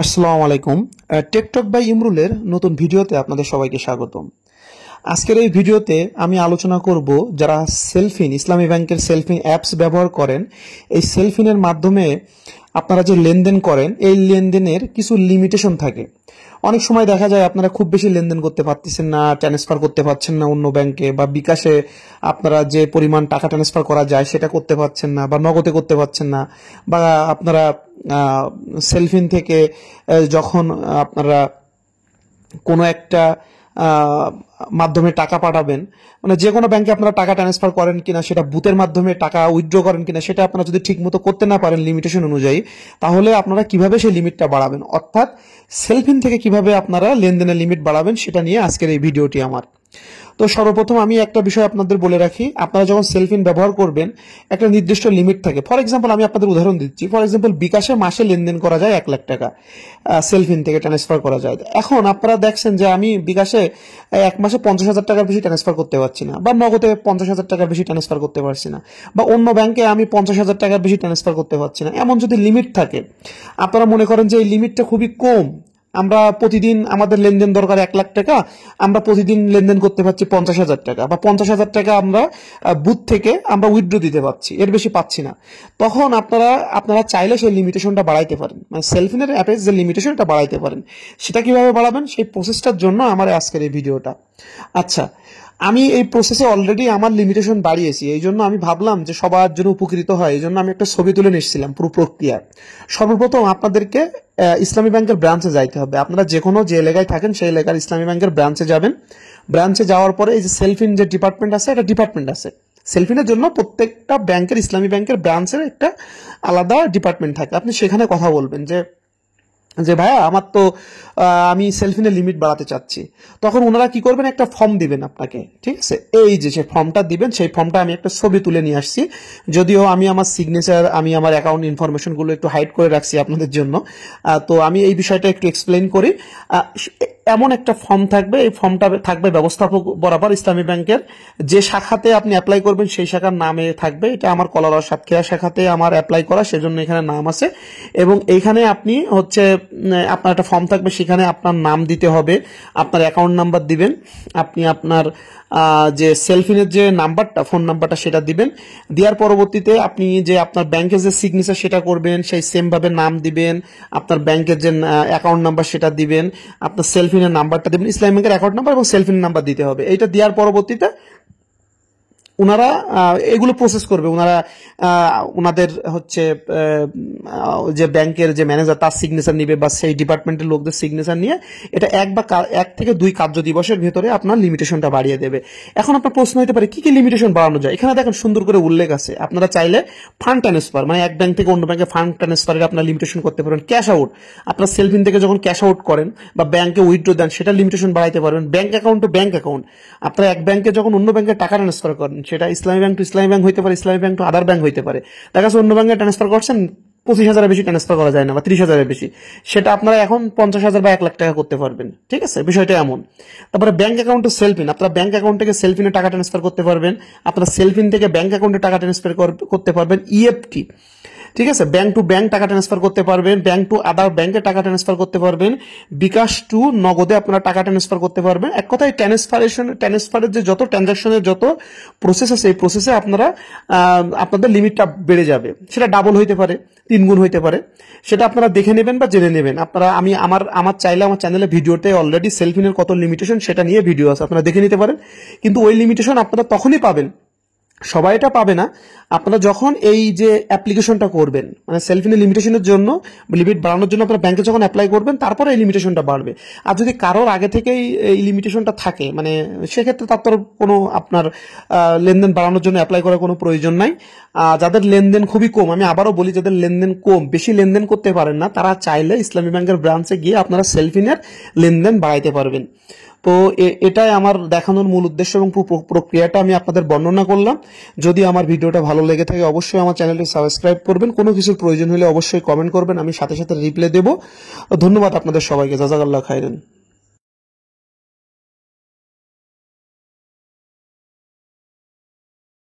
আসসালামু আলাইকুম। Tech talk by ইমরুলের নতুন ভিডিওতে আপনাদের সবাইকে স্বাগতম। আজকের এই ভিডিওতে আমি আলোচনা করব যারা সেলফিন ইসলামী ব্যাংকের সেলফিন অ্যাপস ব্যবহার করেন, এই সেলফিনের মাধ্যমে আপনারা যে লেনদেন করেন এই লেনদেনের কিছু লিমিটেশন থাকে। অনেক সময় দেখা যায় আপনারা খুব বেশি লেনদেন করতে পারতেছেন না, ট্রান্সফার করতে পারছেন না অন্য ব্যাংকে, বা বিকাশে আপনারা যে পরিমাণ টাকা ট্রান্সফার করা যায় সেটা করতে পারছেন না, বা নগদে করতে পারছেন না, বা আপনারা সেলফিন থেকে যখন আপনারা কোনো একটা মাধ্যমে টাকা পাঠাবেন, মানে যে কোনো ব্যাংকে আপনারা টাকা ট্রান্সফার করেন কিনা, সেটা বুথের মাধ্যমে টাকা উইথড্র করেন কিনা, সেটা আপনারা যদি ঠিক মতো করতে না পারেন লিমিটেশন অনুযায়ী, তাহলে আপনারা কিভাবে সেই লিমিটটা বাড়াবেন, অর্থাৎ সেলফিন থেকে কিভাবে আপনারা লেনদেনের লিমিট বাড়াবেন, সেটা নিয়ে আজকের এই ভিডিওটি আমার। তো সর্বপ্রথম আমি একটা বিষয় আপনাদের বলে রাখি, আপনারা যখন সেলফিন ব্যবহার করবেন একটা নির্দিষ্ট লিমিট থাকে। ফর এক্সাম্পল আমি আপনাদের উদাহরণ দিচ্ছি, ফর এক্সাম্পল বিকাশে মাসে লেনদেন করা যায় 1 লাখ টাকা, সেলফিন থেকে ট্রান্সফার করা যায়। এখন আপনারা দেখছেন যে আমি বিকাশে এক মাসে 50,000 টাকার বেশি ট্রান্সফার করতে পারছি না, বা নগদে 50,000 টাকার বেশি ট্রান্সফার করতে পারছি না, বা অন্য ব্যাংকে আমি 50,000 টাকার বেশি ট্রান্সফার করতে পারছি না, এমন যদি লিমিট থাকে, আপনারা মনে করেন যে এই লিমিটটা খুবই কম, আমরা প্রতিদিন আমাদের লেনদেন দরকার 1 লাখ টাকা, আমরা প্রতিদিন লেনদেন করতে পারছি 50,000 টাকা, বা 50,000 টাকা আমরা বুথ থেকে আমরা উইথড্র দিতে পারছি, এর বেশি পাচ্ছি না, তখন আপনারা চাইলে সেই লিমিটেশনটা বাড়াইতে পারেন, মানে সেলফিনের অ্যাপে যে লিমিটেশনটা বাড়াইতে পারেন। সেটা কিভাবে বাড়াবেন সেই প্রসেসটার জন্য আমার আজকের এই ভিডিওটা। আচ্ছা, আমি এই প্রসেসে অলরেডি আমার লিমিটেশন বাড়িয়েছি, এই জন্য আমি ভাবলাম যে সবার জন্য উপকৃত হয়, এই জন্য আমি একটা ছবি তুলে নিচ্ছিলাম পুরো প্রক্রিয়া। সর্বপ্রথম আপনাদেরকে ইসলামী ব্যাংকের ব্রাঞ্চে যাইতে হবে। আপনারা যে এলাকায় থাকেন সেই এলাকার ইসলামী ব্যাংকের ব্রাঞ্চে যাবেন। ব্রাঞ্চে যাওয়ার পরে এই যে সেলফিন যে ডিপার্টমেন্ট আছে, একটা ডিপার্টমেন্ট আছে সেলফিনের জন্য। প্রত্যেকটা ব্যাংকের ইসলামী ব্যাংকের ব্রাঞ্চের একটা আলাদা ডিপার্টমেন্ট থাকে। আপনি সেখানে কথা বলবেন যে যে ভাইয়া আমার তো আমি সেলফিনের লিমিট বাড়াতে চাচ্ছি। তখন ওনারা কি করবেন, একটা ফর্ম দিবেন আপনাকে, ঠিক আছে? এই যে সে ফর্মটা দিবেন, সেই ফর্মটা আমি একটা ছবি তুলে নিয়ে আসছি, যদিও আমি আমার সিগনেচার, আমি আমার অ্যাকাউন্ট ইনফরমেশনগুলো একটু হাইড করে রাখছি আপনাদের জন্য। তো আমি এই বিষয়টা একটু এক্সপ্লেন করি। এমন একটা ফর্ম থাকবে, এই ফর্মটা থাকবে ব্যবস্থাপক বরাবর ইসলামী ব্যাংকের। যে শাখাতে আপনি অ্যাপ্লাই করবেন সেই শাখার নামে থাকবে। এটা আমার কলারোয়া সাতক্ষীরা শাখাতে আমার অ্যাপ্লাই করা, সেজন্য এখানে নাম আছে। এবং এইখানে আপনি হচ্ছে আপনার একটা ফর্ম থাকবে, সেখানে আপনার নাম দিতে হবে, আপনার অ্যাকাউন্ট নাম্বার দিবেন, আপনি আপনার যে সেলফিনের যে নাম্বারটা, ফোন নাম্বারটা সেটা দিবেন। দেওয়ার পরবর্তীতে আপনি যে আপনার ব্যাংকের যে সিগনেচার সেটা করবেন, সেই সেম ভাবে নাম দিবেন, আপনার ব্যাংকের যে অ্যাকাউন্ট নাম্বার সেটা দিবেন, আপনার সেলফিনের নাম্বারটা দিবেন, ইসলামী ব্যাংকের অ্যাকাউন্ট নাম্বার এবং সেলফিনের নাম্বার দিতে হবে। এইটা দেওয়ার পরবর্তীতে ওনারা এগুলো প্রসেস করবে। ওনাদের হচ্ছে যে ব্যাংকের যে ম্যানেজার তার সিগনেচার নিবে, বা সেই ডিপার্টমেন্টের লোকদের সিগনেচার নিয়ে এটা 1 থেকে 2 কার্য দিবসের ভেতরে আপনার লিমিটেশনটা বাড়িয়ে দেবে। এখন আপনার প্রশ্ন হতে পারে কি কি লিমিটেশন বাড়ানো যায়। এখানে দেখেন সুন্দর করে উল্লেখ আছে। আপনারা চাইলে ফান্ড ট্রান্সফার, মানে এক ব্যাংক থেকে অন্য ব্যাংকে ফান্ড ট্রান্সফারের আপনার লিমিটেশন করতে পারবেন। ক্যাশ আউট, আপনার সেলফিন থেকে যখন ক্যাশ আউট করেন বা ব্যাংকে উইথড্র দেন, সেটা লিমিটেশন বাড়াইতে পারবেন। Bank account to bank account, আপনারা এক ব্যাংকে যখন অন্য ব্যাংকে টাকা ট্রান্সফার করেন, সেটা ইসলামী ব্যাংক টু ইসলামী ব্যাংক হইতে পারে, ইসলামী ব্যাংক টু আদার ব্যাংক হইতে পারে। দেখা যাচ্ছে অন্য ব্যাংকে ট্রান্সফার করছেন 25,000-এর বেশি ট্রান্সফার করা যায় না, বা 30,000-এর বেশি, সেটা আপনারা এখন 50,000 বা 1 লাখ টাকা করতে পারবেন। ঠিক আছে, বিষয়টা এমন। তারপরে ব্যাংক অ্যাকাউন্ট টু সেলফিন, আপনারা ব্যাংক অ্যাকাউন্ট থেকে সেলফিনে টাকা ট্রান্সফার করতে পারবেন, আপনারা সেলফিন থেকে ব্যাংক অ্যাকাউন্টে টাকা ট্রান্সফার করতে পারবেন। ইএফটি, ঠিক আছে, ব্যাংক টু ব্যাংক টাকা ট্রান্সফার করতে পারবেন, ব্যাংক টু আদার ব্যাংকে টাকা ট্রান্সফার করতে পারবেন, বিকাশ টু নগদে আপনারা টাকা ট্রান্সফার করতে পারবেন। এক কথায় ট্রান্সফারের যে যত ট্রানজাকশনের যত প্রসেস আছে, এই প্রসেসে আপনাদের লিমিটটা বেড়ে যাবে। সেটা ডাবল হইতে পারে, 3 গুণ হইতে পারে, সেটা আপনারা দেখে নেবেন বা জেনে নেবেন। আমি আমার চাইলে আমার চ্যানেলে ভিডিওতে অলরেডি সেলফিনের কত লিমিটেশন সেটা নিয়ে ভিডিও আছে, আপনারা দেখে নিতে পারেন। কিন্তু ওই লিমিটেশন আপনারা তখনই পাবেন, সবাই এটা পাবে না। আপনারা যখন এই যে অ্যাপ্লিকেশনটা করবেন, মানে সেলফিনের লিমিটেশনের জন্য, লিমিট বাড়ানোর জন্য আপনারা ব্যাংকে যখন অ্যাপ্লাই করবেন, তারপরে এই লিমিটেশনটা বাড়বে। আর যদি কারোর আগে থেকেই এই লিমিটেশনটা থাকে, মানে সেক্ষেত্রে তার তো কোনো আপনার লেনদেন বাড়ানোর জন্য অ্যাপ্লাই করার কোনো প্রয়োজন নাই। যাদের লেনদেন খুবই কম, আমি আবারও বলি, যাদের লেনদেন কম, বেশি লেনদেন করতে পারেন না, তারা চাইলে ইসলামী ব্যাংকের ব্রাঞ্চে গিয়ে আপনারা সেলফিনের লেনদেন বাড়াইতে পারবেন। তো এটাই আমার দেখানোর মূল উদ্দেশ্য এবং প্রক্রিয়াটা আমি আপনাদের বর্ণনা করলাম। যদি আমার ভিডিওটা ভালো লেগে থাকে অবশ্যই আমার চ্যানেলটি সাবস্ক্রাইব করবেন। কোনো কিছুর প্রয়োজন হলে অবশ্যই কমেন্ট করবেন, আমি সাথে সাথে রিপ্লাই দেব। ধন্যবাদ আপনাদের সবাইকে। জাযাকাল্লাহু খাইরান।